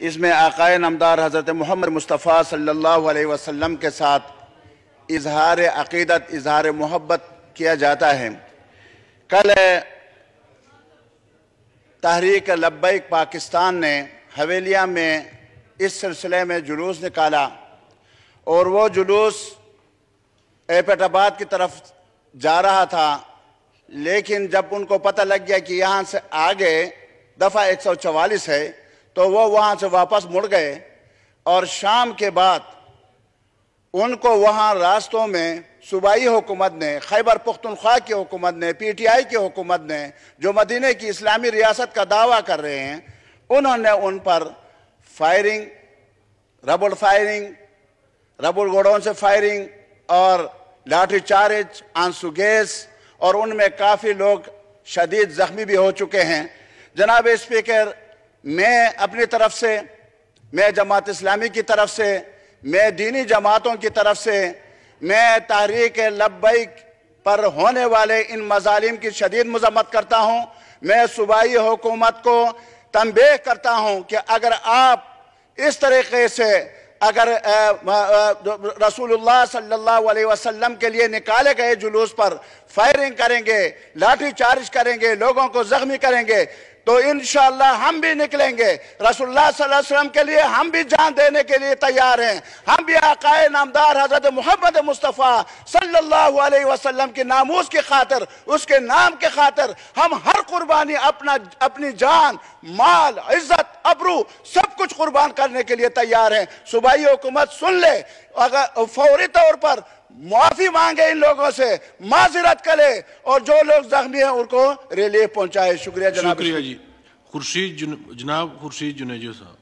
इसमें आक़ाए नामदार हज़रत मोहम्मद मुस्तफ़ा सल्लल्लाहु अलैहि वसल्लम के साथ इजहार अक़ीदत, इजहार मोहब्बत किया जाता है। कल तहरीक लब्बैक पाकिस्तान ने हवेलिया में इस सिलसिले में जुलूस निकाला और वो जुलूस एबटाबाद की तरफ जा रहा था, लेकिन जब उनको पता लग गया कि यहाँ से आगे दफ़ा 144 है तो वो वहाँ से वापस मुड़ गए और शाम के बाद उनको वहाँ रास्तों में सूबाई हुकूमत ने, खैबर पुख्तनख्वा की हुकूमत ने, PTI की हुकूमत ने, जो मदीने की इस्लामी रियासत का दावा कर रहे हैं, उन्होंने उन पर फायरिंग, रबड़ गोडों से फायरिंग और लाठी चार्ज, आंसू गैस, और उनमें काफ़ी लोग शदीद ज़ख्मी भी हो चुके हैं। जनाब स्पीकर, मैं अपनी तरफ से, मैं जमात इस्लामी की तरफ से, मैं दीनी जमातों की तरफ से, मैं तहरीक लब्बैक पर होने वाले इन मज़ालिम की शदीद मज़म्मत करता हूँ। मैं सूबाई हुकूमत को तंबीह करता हूँ कि अगर आप इस तरीक़े से अगर रसूलुल्लाह सल्लल्लाहु अलैहि वसल्लम के लिए निकाले गए जुलूस पर फायरिंग करेंगे, लाठी चार्ज करेंगे, लोगों को ज़ख्मी करेंगे, तो इंशाअल्लाह हम भी निकलेंगे। रसूलुल्लाह सल्लल्लाहु अलैहि वसल्लम के लिए हम भी जान देने के लिए तैयार हैं। हम भी आक़ाए नामदार हज़रत मोहम्मद मुस्तफ़ा सल्लल्लाहु अलैहि वसल्लम की नामूस की खातिर, उसके नाम के खातिर हम हर कुर्बानी अपनी जान, माल, इज्जत, अबरू सब कुछ कुर्बान करने के लिए तैयार हैं। सूबाई हुकूमत सुन ले, अगर फौरी तौर पर माफ़ी मांगे, इन लोगों से माज़रत करे और जो लोग जख्मी हैं उनको रिलीफ पहुंचाए। शुक्रिया जनाब। शुक्रिया जी। जनाब खुर्शीद जुनेजो साहब।